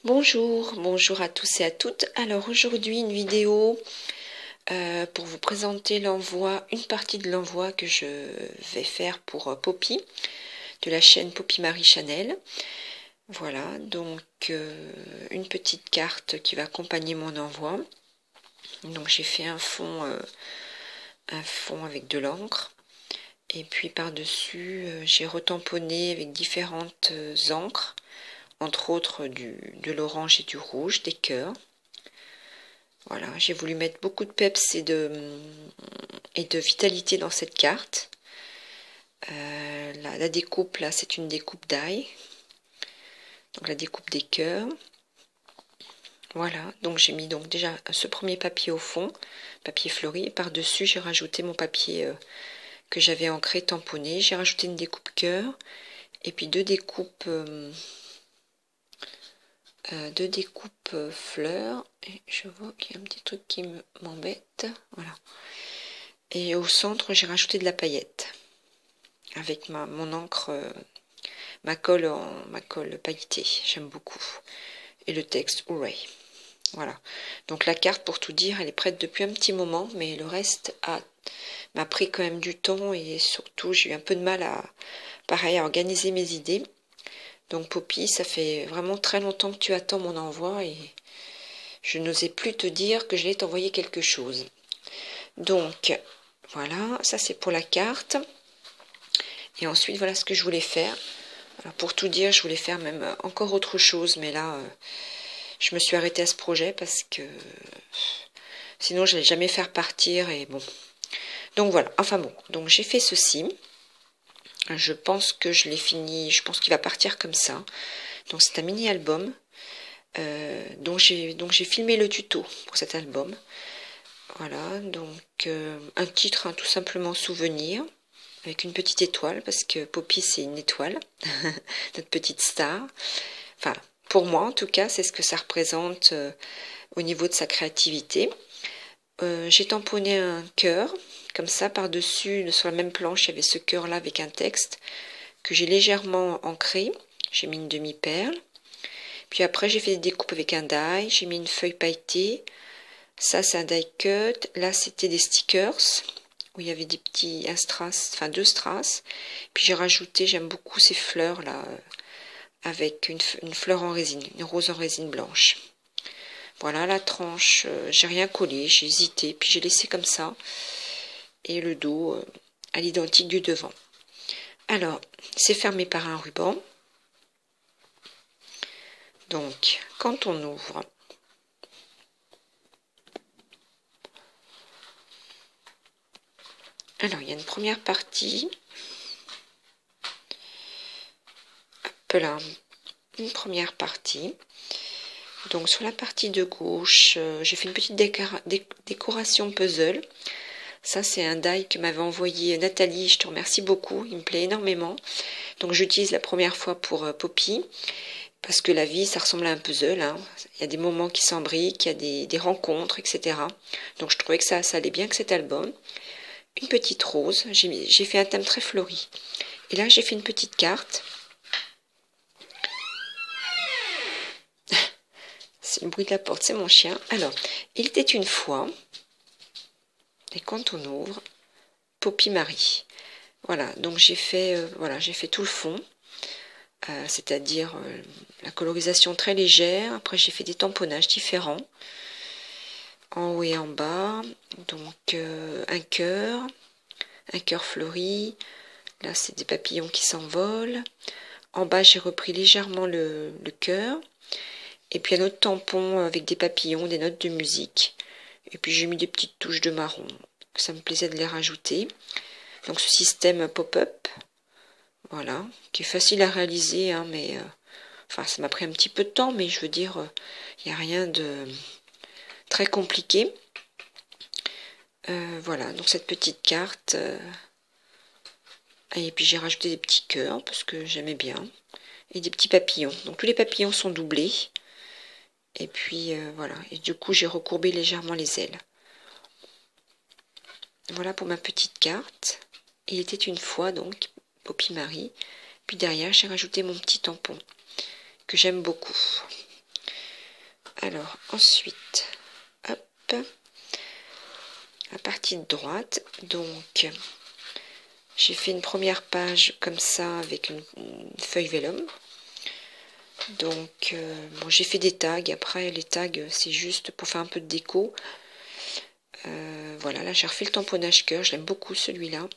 Bonjour à tous et à toutes. Alors aujourd'hui une vidéo pour vous présenter une partie de l'envoi que je vais faire pour Poppy, de la chaîne Poppy Marie Chanel. Voilà, donc une petite carte qui va accompagner mon envoi. Donc j'ai fait un fond avec de l'encre. Et puis par-dessus, j'ai retamponné avec différentes encres, entre autres de l'orange et du rouge, des cœurs. Voilà, j'ai voulu mettre beaucoup de peps et de vitalité dans cette carte. La découpe, là, c'est une découpe d'ail. Donc la découpe des cœurs. Voilà, donc j'ai mis donc déjà ce premier papier au fond, papier fleuri. Et par-dessus, j'ai rajouté mon papier que j'avais ancré, tamponné. J'ai rajouté une découpe cœur. Et puis deux découpes fleurs. Et je vois qu'il y a un petit truc qui m'embête. Voilà. Et au centre, j'ai rajouté de la paillette avec mon encre, ma colle pailletée. J'aime beaucoup. Et le texte Hooray. Voilà. Donc la carte, pour tout dire, elle est prête depuis un petit moment, mais le reste m'a pris quand même du temps et surtout j'ai eu un peu de mal à organiser mes idées. Donc Poppy, ça fait vraiment très longtemps que tu attends mon envoi et je n'osais plus te dire que j'allais t'envoyer quelque chose. Donc voilà, ça c'est pour la carte. Et ensuite voilà ce que je voulais faire. Alors, pour tout dire, je voulais faire même encore autre chose, mais là je me suis arrêtée à ce projet parce que sinon je n'allais jamais faire partir et bon. Donc voilà, enfin bon, donc j'ai fait ceci. Je pense que je l'ai fini, je pense qu'il va partir comme ça. Donc c'est un mini album dont j'ai filmé le tuto pour cet album. Voilà, donc un titre, tout simplement Souvenir, avec une petite étoile, parce que Poppy c'est une étoile, notre petite star. Enfin, pour moi en tout cas, c'est ce que ça représente au niveau de sa créativité. J'ai tamponné un cœur, comme ça, par-dessus, sur la même planche, il y avait ce cœur-là avec un texte que j'ai légèrement ancré. J'ai mis une demi-perle. Puis après, j'ai fait des découpes avec un die. J'ai mis une feuille pailletée. Ça, c'est un die cut. Là, c'était des stickers où il y avait des petits strass, enfin 2 strass. Puis j'ai rajouté, j'aime beaucoup ces fleurs-là, avec une fleur en résine, une rose en résine blanche. Voilà la tranche, j'ai rien collé, j'ai hésité, puis j'ai laissé comme ça. Et le dos à l'identique du devant. Alors, c'est fermé par un ruban. Donc, quand on ouvre, alors il y a une première partie. Hop là, une première partie. Donc sur la partie de gauche, j'ai fait une petite décoration puzzle. Ça, c'est un die que m'avait envoyé Nathalie. Je te remercie beaucoup. Il me plaît énormément. Donc, j'utilise la première fois pour Poppy. Parce que la vie, ça ressemble à un puzzle. Hein. Il y a des moments qui s'embriquent, il y a des rencontres, etc. Donc, je trouvais que ça allait bien avec cet album. Une petite rose. J'ai fait un thème très fleuri. Et là, j'ai fait une petite carte. C'est le bruit de la porte, c'est mon chien. Alors, il était une fois... Et quand on ouvre, Poppy Marie. Voilà, donc j'ai fait tout le fond, c'est-à-dire la colorisation très légère. Après j'ai fait des tamponnages différents, en haut et en bas. Donc un cœur fleuri. Là c'est des papillons qui s'envolent. En bas j'ai repris légèrement le cœur. Et puis un autre tampon avec des papillons, des notes de musique. Et puis j'ai mis des petites touches de marron. Ça me plaisait de les rajouter. Donc ce système pop-up, voilà, qui est facile à réaliser, hein, mais enfin ça m'a pris un petit peu de temps, mais je veux dire, il n'y a rien de très compliqué. Voilà, donc cette petite carte. Et puis j'ai rajouté des petits cœurs parce que j'aimais bien. Et des petits papillons. Donc tous les papillons sont doublés. Et puis voilà. Et du coup j'ai recourbé légèrement les ailes. Voilà pour ma petite carte. Il était une fois donc Poppy Marie. Puis derrière j'ai rajouté mon petit tampon que j'aime beaucoup. Alors, ensuite, hop, la partie de droite. Donc, j'ai fait une première page comme ça avec une feuille vélum. Donc, bon, j'ai fait des tags. Après, les tags, c'est juste pour faire un peu de déco. Voilà, là, j'ai refait le tamponnage cœur. Je l'aime beaucoup, celui-là.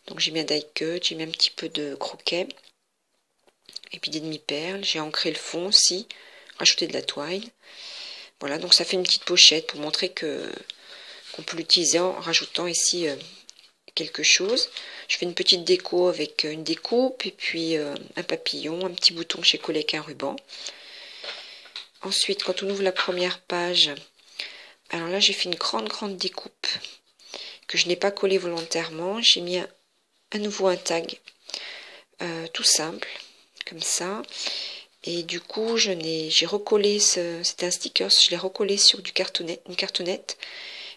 Donc, j'ai mis un die cut, j'ai mis un petit peu de croquet. Et puis des demi-perles. J'ai ancré le fond aussi. Rajouté de la twine. Voilà, donc ça fait une petite pochette pour montrer qu'on peut l'utiliser en rajoutant ici quelque chose. Je fais une petite déco avec une découpe et puis un papillon, un petit bouton que j'ai collé avec un ruban. Ensuite, quand on ouvre la première page, alors là j'ai fait une grande découpe que je n'ai pas collé volontairement. J'ai mis à nouveau un tag tout simple, comme ça. Et du coup, j'ai recollé, c'était un sticker, je l'ai recollé sur une cartonnette.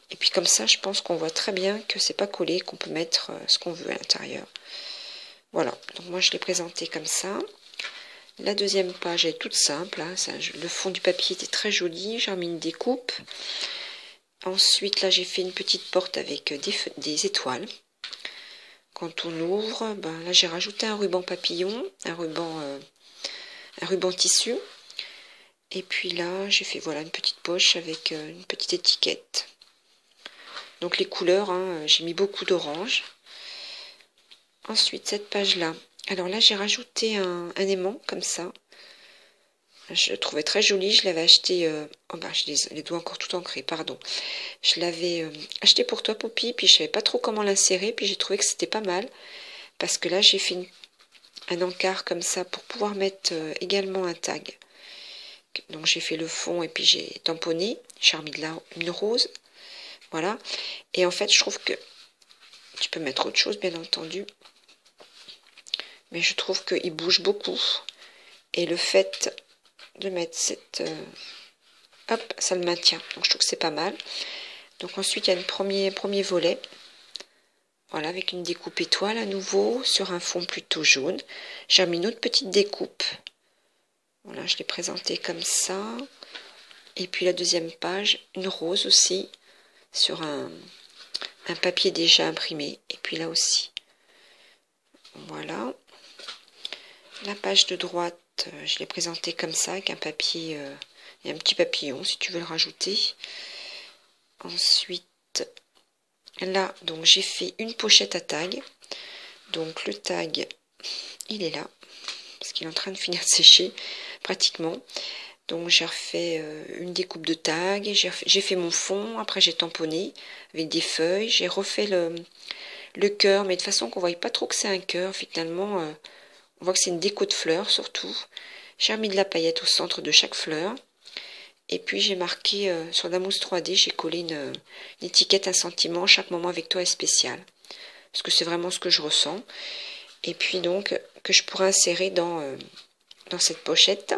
Et puis comme ça, je pense qu'on voit très bien que c'est pas collé, qu'on peut mettre ce qu'on veut à l'intérieur. Voilà, donc moi je l'ai présenté comme ça. La deuxième page est toute simple, hein, le fond du papier était très joli, j'ai remis une découpe. Ensuite, là j'ai fait une petite porte avec des étoiles. Quand on ouvre, ben, là j'ai rajouté un ruban papillon, un ruban tissu. Et puis là, j'ai fait voilà une petite poche avec une petite étiquette. Donc les couleurs, hein, j'ai mis beaucoup d'orange. Ensuite, cette page-là. Alors là, j'ai rajouté un aimant comme ça. Je le trouvais très joli. Je l'avais acheté... oh bah, j'ai les doigts encore tout ancrés, pardon. Je l'avais acheté pour toi, Poppy. Puis je savais pas trop comment l'insérer. Puis j'ai trouvé que c'était pas mal. Parce que là, j'ai fait un encart comme ça pour pouvoir mettre également un tag. Donc j'ai fait le fond et puis j'ai tamponné. J'ai remis une rose. Voilà. Et en fait, je trouve que tu peux mettre autre chose, bien entendu. Mais je trouve qu'il bouge beaucoup. Et le fait de mettre cette... hop, ça le maintient. Donc je trouve que c'est pas mal. Donc ensuite, il y a le premier volet. Voilà, avec une découpe étoile à nouveau, sur un fond plutôt jaune. J'ai remis une autre petite découpe. Voilà, je l'ai présenté comme ça. Et puis la deuxième page, une rose aussi, sur un papier déjà imprimé. Et puis là aussi. Voilà. La page de droite, je l'ai présentée comme ça, avec un papier et un petit papillon, si tu veux le rajouter. Ensuite, là, donc j'ai fait une pochette à tag. Donc le tag, il est là, parce qu'il est en train de finir de sécher, pratiquement. Donc j'ai refait une découpe de tag, j'ai fait mon fond, après j'ai tamponné avec des feuilles, j'ai refait le cœur, mais de façon qu'on ne voyait pas trop que c'est un cœur, finalement, on voit que c'est une déco de fleurs surtout. J'ai remis de la paillette au centre de chaque fleur. Et puis j'ai marqué sur la mousse 3D, j'ai collé une étiquette, un sentiment, chaque moment avec toi est spécial. Parce que c'est vraiment ce que je ressens. Et puis donc, que je pourrais insérer dans cette pochette.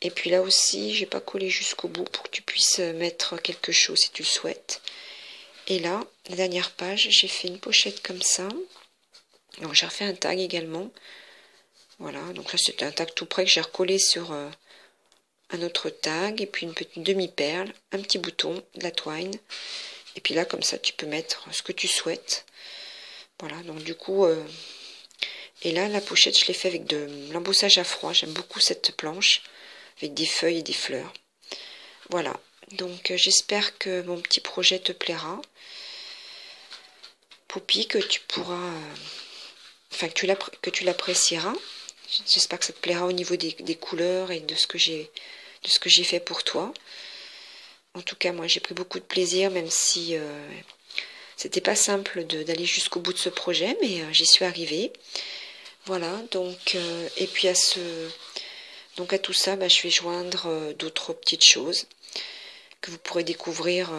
Et puis là aussi, j'ai pas collé jusqu'au bout pour que tu puisses mettre quelque chose si tu le souhaites. Et là, la dernière page, j'ai fait une pochette comme ça. Donc j'ai refait un tag également. Voilà, donc là c'était un tag tout près que j'ai recollé sur un autre tag. Et puis une petite demi-perle, un petit bouton, de la twine. Et puis là, comme ça, tu peux mettre ce que tu souhaites. Voilà, donc du coup... et là, la pochette, je l'ai fait avec de l'embossage à froid. J'aime beaucoup cette planche, avec des feuilles et des fleurs. Voilà, donc j'espère que mon petit projet te plaira. Poppy, que tu pourras... enfin, que tu l'apprécieras. J'espère que ça te plaira au niveau des couleurs et de ce que j'ai fait pour toi. En tout cas, moi, j'ai pris beaucoup de plaisir, même si c'était pas simple d'aller jusqu'au bout de ce projet, mais j'y suis arrivée. Voilà, donc, et puis à tout ça, bah, je vais joindre d'autres petites choses que vous pourrez découvrir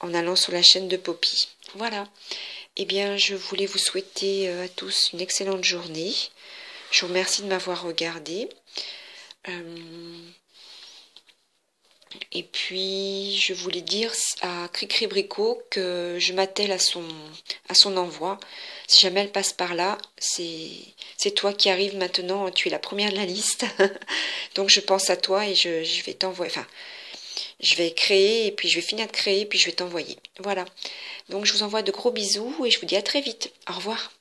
en allant sur la chaîne de Poppy. Voilà. Eh bien, je voulais vous souhaiter à tous une excellente journée. Je vous remercie de m'avoir regardé. Et puis, je voulais dire à Cricri Bricot que je m'attelle à son envoi. Si jamais elle passe par là, c'est toi qui arrives maintenant, tu es la première de la liste. Donc je pense à toi et je vais t'envoyer, enfin, je vais créer et puis je vais finir de créer et puis je vais t'envoyer. Voilà. Donc je vous envoie de gros bisous et je vous dis à très vite. Au revoir.